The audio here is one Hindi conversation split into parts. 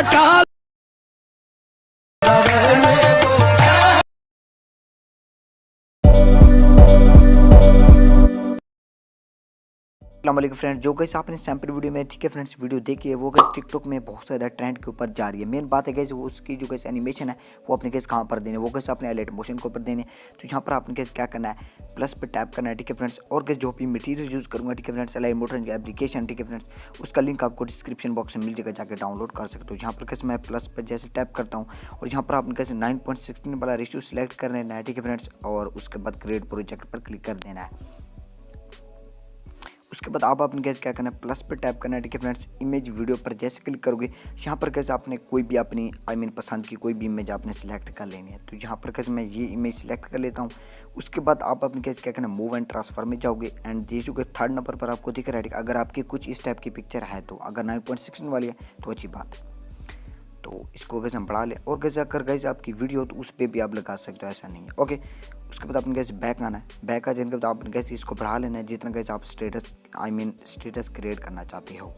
काल फ्रेंड, जो गैस आपने सैंपल वीडियो में, ठीक है फ्रेंड्स, वीडियो देखी है वो गैस टिकटॉक में बहुत ज़्यादा ट्रेंड के ऊपर जा रही है। मेन बात है गैस वो उसकी जो गैस एनिमेशन है वो अपने गैस कहाँ पर देने, वो गैस अपने हाईलाइट मोशन के ऊपर देने। तो यहाँ पर आपने गैस क्या करना है, प्लस पे टैप करना है, ठीक है फ्रेंड्स। और गैस जो भी मटीरियल यूज़ करूँगा, ठीक है फ्रेंड्स, एलाइट मोशन की एप्लीकेशन, ठीक है फ्रेंड्स, उसका लिंक आपको डिस्क्रिप्शन बॉक्स में मिल जाएगा, जाकर डाउनलोड कर सकते हो। यहाँ पर गैस मैं प्लस पर जैसे टैप करता हूँ और यहाँ पर आपने गैस 9.16 वाला रेशियो सिलेक्ट कर लेना है, ठीक है फ्रेंड्स, और उसके बाद क्रिएट प्रोजेक्ट पर क्लिक कर देना है। उसके बाद आप अपने गैस क्या करना है, प्लस पर टैप करना है, ठीक है फ्रेंड्स। इमेज वीडियो पर जैसे क्लिक करोगे यहाँ पर गैस आपने कोई भी अपनी पसंद की कोई भी इमेज आपने सेलेक्ट कर लेनी है। तो यहाँ पर गैस मैं ये इमेज सेलेक्ट कर लेता हूँ। उसके बाद आप अपने गैस क्या करना है, मूव एंड ट्रांसफर में जाओगे एंड ये जो थर्ड नंबर पर आपको दिख रहा है, अगर आपकी कुछ इस टाइप की पिक्चर है तो अगर 9.16 वाली है तो अच्छी बात है, तो इसको गैस हम बढ़ा लें। और गैस अगर गैस आपकी वीडियो तो उस पर भी आप लगा सकते हो, ऐसा नहीं है। ओके, उसके बाद अपने गैस बैक आना है। बैक आ जाने के बाद आपने गैस इसको बढ़ा लेना है जितना गैस आप स्टेटस क्रिएट करना चाहते हो।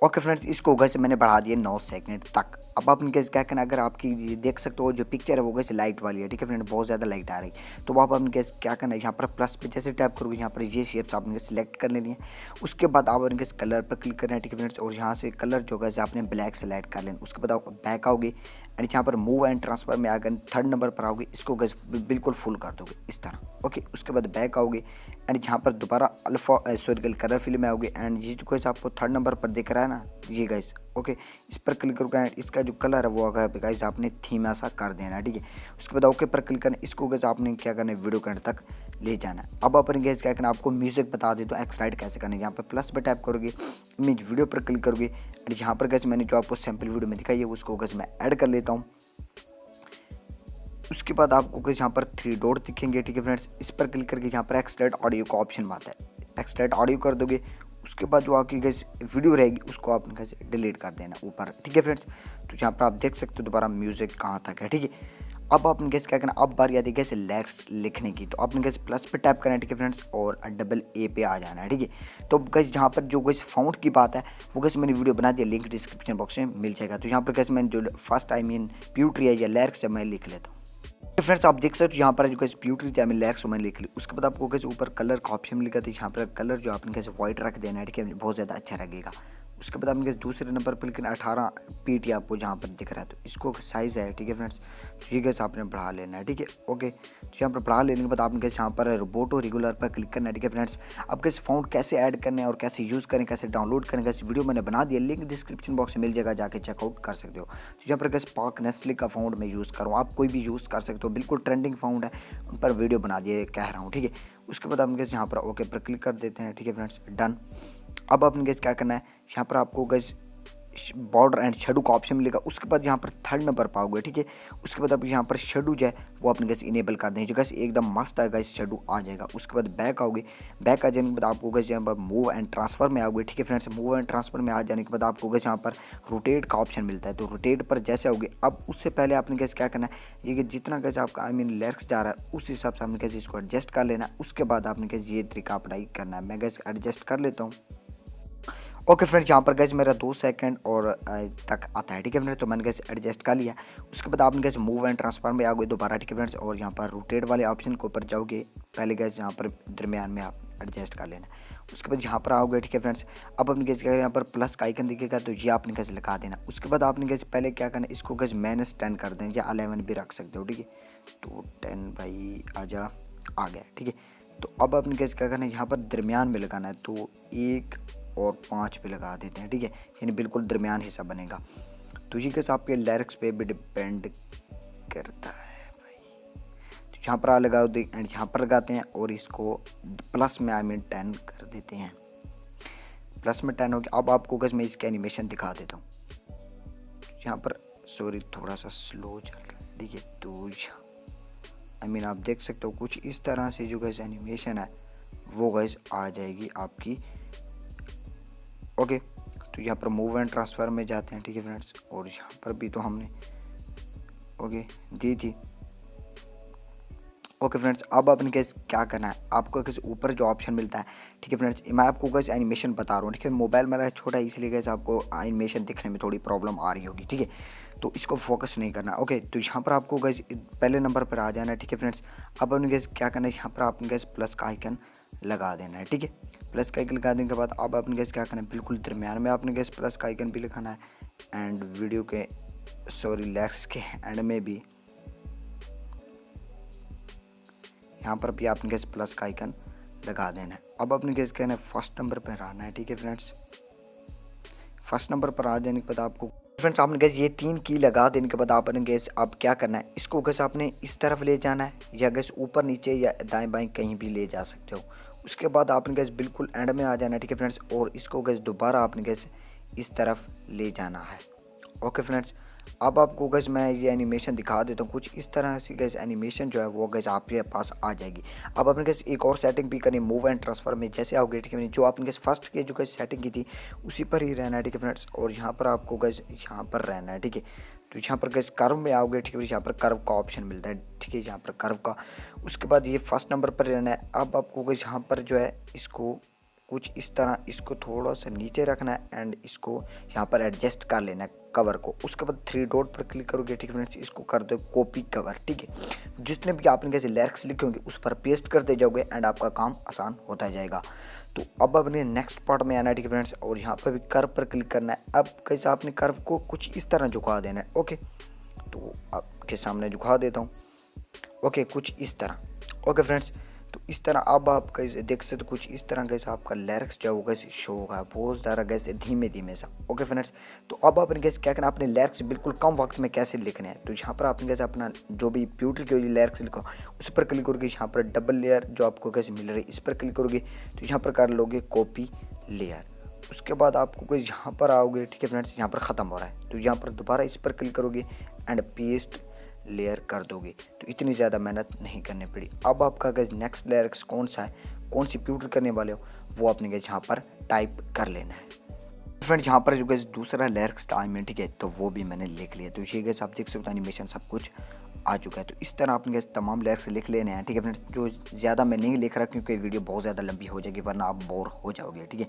ओके फ्रेंड्स, इसको गैस मैंने बढ़ा दिया 9 सेकंड तक। अब आपने गैस क्या करना, अगर आपकी ये देख सकते हो जो पिक्चर है वो गैस लाइट वाली है, ठीक है फ्रेंड, बहुत ज़्यादा लाइट आ रही, तो आप अपने गैस क्या करना है, यहाँ पर प्लस पे जैसे टैप करोगे यहाँ पर ये शेप्स आपने गैस सिलेक्ट कर लेनी है। उसके बाद आप अपने गैस कलर पर क्लिक करना है, ठीक है फ्रेंड्स, और यहाँ से कलर जो गैस आपने ब्लैक सेलेक्ट कर लेना। उसके बाद आप बैक आओगे एंड यहाँ पर मूव एंड ट्रांसफर में आकर थर्ड नंबर पर आओगे, इसको गैस बिल्कुल फुल कर दोगे इस तरह। ओके, उसके बाद बैक आओगे एंड यहाँ पर दोबारा कलर फिल में आओगे एंड ये जो गैस आपको थर्ड नंबर पर दिख रहा है ना ये गैस, ओके, इस पर क्लिक करोगे एंड इसका जो कलर है वो अगर गैस आपने थीम ऐसा कर देना है, ठीक है। उसके बाद ओके पर क्लिक करना, इसको गैस आपने क्या करना है, वीडियो के एंड तक ले जाना है। अब अपने गैस क्या करना, आपको म्यूजिक बता दे तो एक्सलाइड कैसे करना है। यहाँ पर प्लस पर टैप करोगे, इमेज वीडियो पर क्लिक करोगे एंड यहाँ पर गैस मैंने जो आपको सैम्पल वीडियो में दिखाई है उसको गैस मैं ऐड कर लेता हूँ। उसके बाद आपको गैस यहाँ पर 3 डॉट दिखेंगे, ठीक है फ्रेंड्स, इस पर क्लिक करके यहाँ पर एक्सट्रैक्ट ऑडियो का ऑप्शन आता है, एक्सट्रैक्ट ऑडियो कर दोगे। उसके बाद जो आपकी गैस वीडियो रहेगी उसको आप गैस डिलीट कर देना ऊपर, ठीक है फ्रेंड्स। तो यहाँ पर आप देख सकते हो दोबारा म्यूजिक कहाँ तक है, ठीक है। अब आपने गैस क्या करना, अब बारी आती है गैस लिरिक्स लिखने की, तो आपने गैस प्लस पे टैप करना है, ठीक है फ्रेंड्स, और डबल ए पे आ जाना है, ठीक है। तो गैस जहाँ पर जो गैस फाउंड की बात है वो गैस मैंने वीडियो बना दिया, लिंक डिस्क्रिप्शन बॉक्स में मिल जाएगा। तो यहाँ पर गैस मैंने जो फर्स्ट प्यूट्री है या लिरिक्स है मैं लिख लेता हूँ। फ्रेंड्स आप देख सकते हो यहाँ पर जो कैसे प्यूट्री थी रिलैक्स मैंने लिख ली। उसके बाद आपको कैसे ऊपर कलर का ऑप्शन मिलेगा, तो यहाँ पर कलर जो आपने कैसे व्हाइट रख देना है, ठीक है, बहुत ज़्यादा अच्छा लगेगा। उसके बाद आपने कैसे दूसरे नंबर पर लेकिन 18 पीटी आपको जहाँ पर दिख रहा है, तो इसको साइज़ है, ठीक है फ्रेंड्स, तो ये कैसे आपने बढ़ा लेना है, ठीक है। ओके, तो यहाँ पर बढ़ा लेने के बाद आपने कैसे यहाँ पर रोबोट और रेगुलर पर क्लिक करना है, ठीक है फ्रेंड्स। अब कैसे फाउंड कैसे ऐड करने और कैसे यूज़ करें, कैसे डाउनलोड करें, कैसे वीडियो मैंने बना दिया, लिंक डिस्क्रिप्शन बॉक्स में मिल जाएगा, जाके चेकआउट कर सकते हो। तो यहाँ पर कैसे पाक नेस्ले का फाउंड मैं यूज़ करूँ, आप कोई भी यूज़ कर सकते हो, बिल्कुल ट्रेंडिंग फाउंड है, उन पर वीडियो बना दिए कह रहा हूँ, ठीक है। उसके बाद हम गैस यहाँ पर ओके पर क्लिक कर देते हैं, ठीक है फ्रेंड्स, डन। अब आपने गैस क्या करना है, यहाँ पर आपको गैस बॉर्डर एंड शेडो का ऑप्शन मिलेगा। उसके बाद यहाँ पर थर्ड नंबर पाओगे, ठीक है। उसके बाद आप यहाँ पर शेडो जो है वो अपने गैस इनेबल कर देंगे, जो गैस एकदम मस्त है गैस, शेडो आ जाएगा। उसके बाद बैक आओगे, बैक आ जाने के बाद आपको गैस यहाँ पर मूव एंड ट्रांसफर में आओगे, ठीक है फ्रेंड्स। मूव एंड ट्रांसफर में आ जाने के बाद आपको गैस यहाँ पर रोटेट का ऑप्शन मिलता है, तो रोटेट पर जैसे आओगे, अब उससे पहले आपने गैस क्या करना है, ये जितना गैस आपका लिरिक्स जा रहा है उस हिसाब से आपने गैस इसको एडजस्ट कर लेना है। उसके बाद आपने गैस ये तरीका अप्लाई करना है। मैं गैस एडजस्ट कर लेता हूँ। ओके फ्रेंड्स, यहाँ पर गैस मेरा 2 सेकंड और तक आता है, ठीक है फ्रेंड्स, तो मैंने गैस एडजस्ट कर लिया। उसके बाद आपने गैस मूव एंड ट्रांसफर में आ गए दोबारा, ठीक है फ्रेंड्स, और यहाँ पर रोटेट वाले ऑप्शन के ऊपर जाओगे, पहले गैस यहाँ पर दरमियान में आप एडजस्ट कर लेना। उसके बाद यहाँ पर आओगे, ठीक है फ्रेंड्स। अब अपने गैस यहाँ पर प्लस का आइकन दिखेगा, तो ये आपने गैस लगा देना। उसके बाद आपने गैस पहले क्या करना, इसको गैस -10 कर दें या 11 भी रख सकते हो, ठीक है। तो 10 भाई आ गया, ठीक है। तो अब अपने गैस क्या करना है, यहाँ पर दरमियान में लगाना है, तो 1 और 5 पे लगा देते हैं, ठीक है, यानी बिल्कुल दरमियान हिस्सा बनेगा। तो ये कैसे आपके लिरिक्स पे भी डिपेंड करता है भाई। तो यहाँ पर लगा दे एंड यहाँ पर लगाते हैं और इसको प्लस में 10 कर देते हैं। प्लस में 10 हो गया। अब आपको गैस मैं इसकी एनिमेशन दिखा देता हूँ। यहाँ पर सॉरी थोड़ा सा स्लो चल रहा है, ठीक है। तो आप देख सकते हो कुछ इस तरह से जो गैस एनिमेशन है वो गैस आ जाएगी आपकी। ओके, तो यहाँ पर मूव एंड ट्रांसफ़र में जाते हैं, ठीक है फ्रेंड्स, और यहाँ पर भी तो हमने ओके दी थी। ओके फ्रेंड्स, अब आपने कैसे क्या करना है, आपको कैसे ऊपर जो ऑप्शन मिलता है, ठीक है फ्रेंड्स, मैं आपको कैसे एनिमेशन बता रहा हूँ, ठीक है। मोबाइल मेरा छोटा है इसलिए कैसे आपको एनिमेशन दिखने में थोड़ी प्रॉब्लम आ रही होगी, ठीक है। तो इसको फोकस नहीं करना, ओके। तो यहाँ पर आपको गैस पहले नंबर पर आ जाना है, ठीक है फ्रेंड्स। अब आपने गैस क्या करना है, यहाँ पर आपने गैस प्लस का आइकन लगा देना है, ठीक है। प्लस का आइकन लगा देने के बाद अब आपने गैस क्या करना है, बिल्कुल दरमियान में आपने गैस प्लस का आइकन भी लगाना है एंड वीडियो के लेग्स के एंड में भी यहाँ पर भी आपने गैस प्लस का आइकन लगा देना है। अब आपने गैस कहना है फर्स्ट नंबर पर आना है, ठीक है फ्रेंड्स। फर्स्ट नंबर पर आ जाने के बाद आपको फ्रेंड्स आपने गैस ये 3 की लगा देने के बाद आपने गैस अब क्या करना है, इसको गैस आपने इस तरफ ले जाना है या गैस ऊपर नीचे या दाएं बाएं कहीं भी ले जा सकते हो। उसके बाद आपने गैस बिल्कुल एंड में आ जाना है, ठीक है फ्रेंड्स, और इसको गैस दोबारा आपने गैस इस तरफ ले जाना है। ओके फ्रेंड्स, अब आपको गैस मैं ये एनिमेशन दिखा देता हूँ, कुछ इस तरह से गैस एनिमेशन जो है वो गैस आपके पास आ जाएगी। अब आपने गैस एक और सेटिंग भी करनी, मूव एंड ट्रांसफर में जैसे आओगे, ठीक है, जो आपने गैस फर्स्ट की जो गैस सेटिंग की थी उसी पर ही रहना है, ठीक है फ्रेंड्स। और यहाँ पर आपको गैस यहाँ पर रहना है, ठीक है। तो यहाँ पर गैस कर्व में आओगे, ठीक है, यहाँ पर कर्व का ऑप्शन मिलता है, ठीक है, यहाँ पर कर्व का। उसके बाद ये फर्स्ट नंबर पर रहना है। अब आपको गैस यहाँ पर जो है इसको कुछ इस तरह इसको थोड़ा सा नीचे रखना है एंड इसको यहाँ पर एडजस्ट कर लेना है कवर को। उसके बाद 3 डॉट पर क्लिक करोगे, ठीक है फ्रेंड्स, इसको कर दो कॉपी कवर, ठीक है। जितने भी आपने कैसे लिरिक्स लिखे होंगे उस पर पेस्ट करते जाओगे एंड आपका काम आसान होता जाएगा। तो अब अपने नेक्स्ट पार्ट में आना है, ठीक है फ्रेंड्स, और यहाँ पर भी कर्व पर क्लिक करना है। अब कैसे आपने कर्व को कुछ इस तरह झुका देना है, ओके। तो आपके सामने झुका देता हूँ, ओके, कुछ इस तरह, ओके फ्रेंड्स। तो इस तरह अब आप कैसे देख सकते हो, कुछ इस तरह कैसे आपका लिरिक्स जो होगा शो होगा बहुत ज़्यादा कैसे धीमे धीमे सा, ओके फ्रेंड्स। तो अब आपने कैसे क्या करना, अपने लिरिक्स बिल्कुल कम वक्त में कैसे लिखने हैं। तो यहाँ पर आपने कैसे अपना जो भी ब्यूटीफुल की लिरिक्स लिखो उस पर क्लिक करोगे, यहाँ पर डबल लेयर जो आपको कैसे मिल रही है इस पर क्लिक करोगे, तो यहाँ पर कर लोगे कॉपी लेयर। उसके बाद आपको कोई यहाँ पर आओगे, ठीक है फ्रेंड्स, यहाँ पर ख़त्म हो रहा है तो यहाँ पर दोबारा इस पर क्लिक करोगे एंड पेस्ट लेयर कर दोगे। तो इतनी ज़्यादा मेहनत नहीं करनी पड़ी। अब आपका गैस नेक्स्ट लिरिक्स कौन सा है, कौन सी ट्यूटर करने वाले हो, वो आपने गैस यहाँ पर टाइप कर लेना है। फ्रेंड्स यहाँ पर जो गैस दूसरा लिरिक्स टाइम है, ठीक है, तो वो भी मैंने लिख लिया। तो ये गैस आप देख सकते हो एनिमेशन सब कुछ आ चुका है। तो इस तरह आपने गैस तमाम लिरिक्स लिख लेने हैं, ठीक है फ्रेंड्स। जो ज़्यादा मैं नहीं लिख रहा क्योंकि वीडियो बहुत ज़्यादा लंबी हो जाएगी वरना आप बोर हो जाओगे, ठीक है।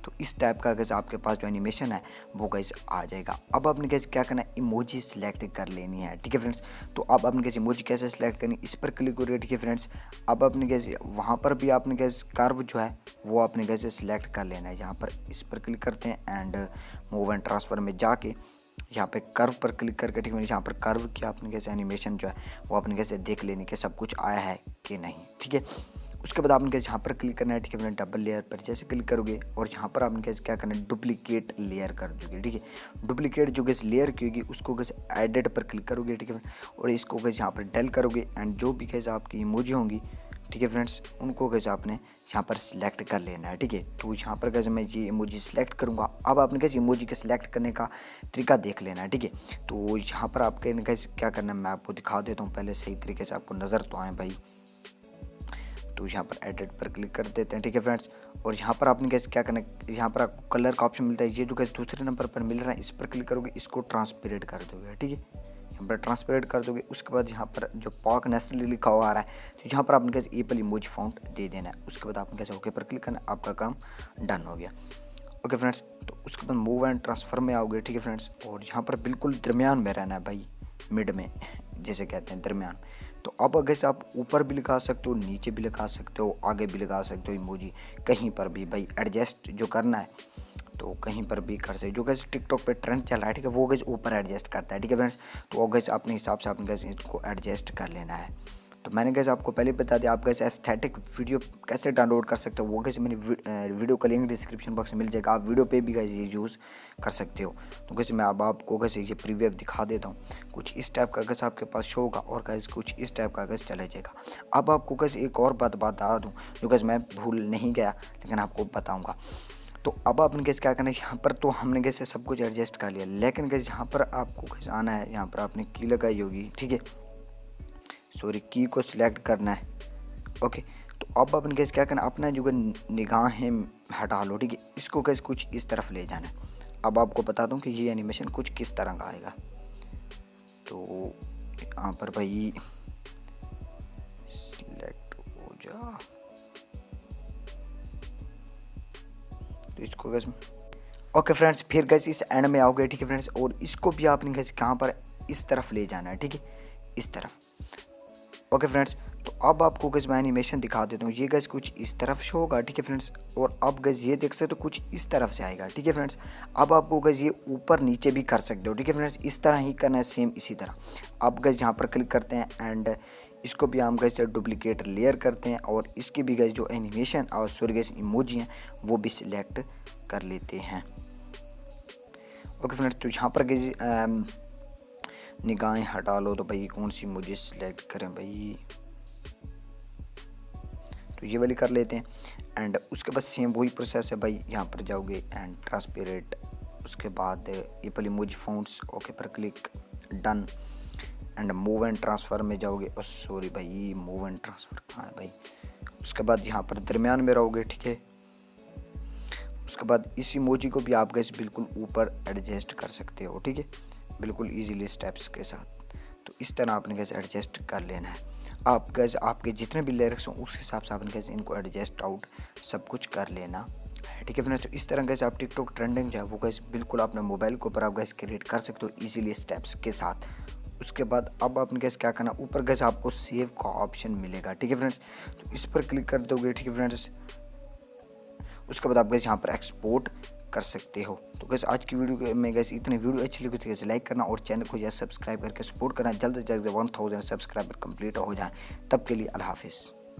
तो इस टाइप का गैस आपके पास जो एनिमेशन है वो गैस आ जाएगा। अब आपने गैस क्या करना है, इमोजी सेलेक्ट कर लेनी है, ठीक है फ्रेंड्स। तो अब आपने गैस इमोजी कैसे सेलेक्ट करनी, इस पर क्लिक करिए, ठीक है फ्रेंड्स। अब आपने गैस वहाँ पर भी आपने गैस कर्व जो है वो आपने गैस सेलेक्ट कर लेना है। यहाँ पर इस पर क्लिक करते हैं एंड मूव एंड ट्रांसफर में जाके यहाँ पे कर्व पर क्लिक करके, ठीक है, यहाँ पर कर्व की आपने कैसे एनिमेशन जो है वो आपने कैसे देख लेनी कि सब कुछ आया है कि नहीं, ठीक है। उसके बाद आपने कैसे यहाँ पर क्लिक करना है, ठीक है फ्रेंड, डबल लेयर पर जैसे क्लिक करोगे और यहाँ पर आपने कैसे क्या करना है, डुप्लीकेट लेयर कर दोगे, ठीक है। डुप्लीकेट जो कैसे लेयर की होगी उसको कैसे एडिट पर क्लिक करोगे, ठीक है, और इसको कैसे यहाँ पर डल करोगे एंड जो भी कैसे आपकी इमोजी होंगी, ठीक है फ्रेंड्स, उनको कैसे आपने यहाँ पर सिलेक्ट कर लेना है, ठीक है। तो यहाँ पर कैसे मैं ये इमोजी सेलेक्ट करूँगा। अब आपने कैसे इमोजी के सिलेक्ट करने का तरीका देख लेना है, ठीक है। तो यहाँ पर आपके कैसे क्या करना है मैं आपको दिखा देता हूँ पहले सही तरीके से, आपको नज़र तो आए भाई। तो यहाँ पर एडिट पर क्लिक कर देते हैं, ठीक है फ्रेंड्स। और यहाँ पर आपने कैसे क्या करना है, यहाँ पर आपको कलर का ऑप्शन मिलता है, ये जो कैसे दूसरे नंबर पर मिल रहा है इस पर क्लिक करोगे, इसको ट्रांसपेरेंट कर दोगे, ठीक है, यहाँ पर ट्रांसपेरेंट कर दोगे। उसके बाद यहाँ पर जो पाक नेशनली लिखा हुआ आ रहा है तो यहाँ पर आपने कैसे एप्पल इमोजी फाउंट दे देना है। उसके बाद आपने कैसे ओके पर क्लिक करना है, आपका काम डन हो गया, ओके फ्रेंड्स। तो उसके बाद मूव एंड ट्रांसफर में आओगे, ठीक है फ्रेंड्स, और यहाँ पर बिल्कुल दरमियान में रहना है भाई, मिड में जैसे कहते हैं दरमियान। तो अब अगर आप ऊपर भी लगा सकते हो, नीचे भी लगा सकते हो, आगे भी लगा सकते हो इमोजी, कहीं पर भी भाई एडजस्ट जो करना है तो कहीं पर भी कर सकते। जो कैसे टिकटॉक पे ट्रेंड चल रहा है, ठीक है, वो कैसे ऊपर एडजस्ट करता है, ठीक है फ्रेंड्स। तो वो कैसे अपने हिसाब से आपने कैसे इसको एडजस्ट कर लेना है। तो मैंने कैसे आपको पहले बता दिया आप कैसे एस्थेटिक वीडियो कैसे डाउनलोड कर सकते हो, वो कैसे मैंने वीडियो का लिंक डिस्क्रिप्शन बॉक्स में मिल जाएगा, आप वीडियो पे भी कैसे ये यूज़ कर सकते हो। तो कैसे मैं अब आपको कैसे ये प्रीव्यू दिखा देता हूँ, कुछ इस टाइप का कैसे आपके पास शो होगा और कैसे कुछ इस टाइप का कैसे चला जाएगा। अब आपको कैसे एक और बात बता दूँ जो कैसे मैं भूल नहीं गया लेकिन आपको बताऊँगा। तो अब आपने कैसे क्या करना है, यहाँ पर तो हमने कैसे सब कुछ एडजस्ट कर लिया, लेकिन कैसे यहाँ पर आपको कैसे आना है, यहाँ पर आपने की लगाई होगी, ठीक है, सॉरी की को सिलेक्ट करना है, ओके। तो अब अपन कैसे क्या करना, अपना जो निगाहें हटा लो, ठीक है, इसको कैसे कुछ इस तरफ ले जाना है। अब आपको बता दूं कि ये एनिमेशन कुछ किस तरह का आएगा। तो यहाँ पर भाई जा, तो इसको गैस ओके फ्रेंड्स, फिर गैस इस एंड में आओगे, ठीक है फ्रेंड्स, और इसको भी आपने गैस कहाँ पर इस तरफ ले जाना है, ठीक है, इस तरफ। ओके फ्रेंड्स, तो अब आपको गैस मैं एनिमेशन दिखा देता हूँ। ये गैस कुछ इस तरफ शो होगा, ठीक है फ्रेंड्स, और अब गैस ये देख सकते हो कुछ इस तरफ से आएगा, ठीक है फ्रेंड्स। अब आपको गैस ये ऊपर नीचे भी कर सकते हो, ठीक है फ्रेंड्स, इस तरह ही करना है, सेम इसी तरह। अब गैस यहाँ पर क्लिक करते हैं एंड इसको भी हम गैस डुप्लीकेट लेयर करते हैं और इसकी भी गैस जो एनिमेशन और सॉरी गैस इमोजी हैं वो भी सिलेक्ट कर लेते हैं। ओके फ्रेंड्स, तो यहाँ पर गैस निगाहें हटा लो, तो भाई कौन सी मुझे सिलेक्ट करें भाई, तो ये वाली कर लेते हैं। एंड उसके बाद सेम वही प्रोसेस है भाई, यहाँ पर जाओगे एंड ट्रांसपेरेंट, उसके बाद एप्पल इमोजी फ़ॉन्ट्स, ओके पर click, done, and move and transfer में जाओगे, और सॉरी भाई मूव एंड ट्रांसफ़र कहाँ है भाई, उसके बाद यहाँ पर दरमियान में रहोगे, ठीक है। उसके बाद इस इमोजी को भी आप गैस बिल्कुल ऊपर एडजस्ट कर सकते हो, ठीक है, बिल्कुल इजीली स्टेप्स के साथ। तो इस तरह आपने गैस एडजस्ट कर लेना है। आप गैस आपके जितने भी लिरिक्स हों उस हिसाब से आपने गैस इनको एडजस्ट आउट सब कुछ कर लेना है, ठीक है फ्रेंड्स। तो इस तरह गैस आप टिकटॉक ट्रेंडिंग जो है वो गैस बिल्कुल अपने मोबाइल के ऊपर आप गैस क्रिएट कर सकते हो इजीली स्टेप्स के साथ। उसके बाद अब आपने गैस क्या करना, ऊपर गैस आपको सेव का ऑप्शन मिलेगा, ठीक है फ्रेंड्स, तो इस पर क्लिक कर दोगे, ठीक है फ्रेंड्स। उसके बाद आप गैस यहाँ पर एक्सपोर्ट कर सकते हो। तो गैस आज की वीडियो में गैस इतनी, वीडियो अच्छी लगी तो गैस लाइक करना और चैनल को सब्सक्राइब करके सपोर्ट करना। जल्द से जल्द 1000 सब्सक्राइबर कंप्लीट हो जाए, तब के लिए अल्लाह हाफिज़।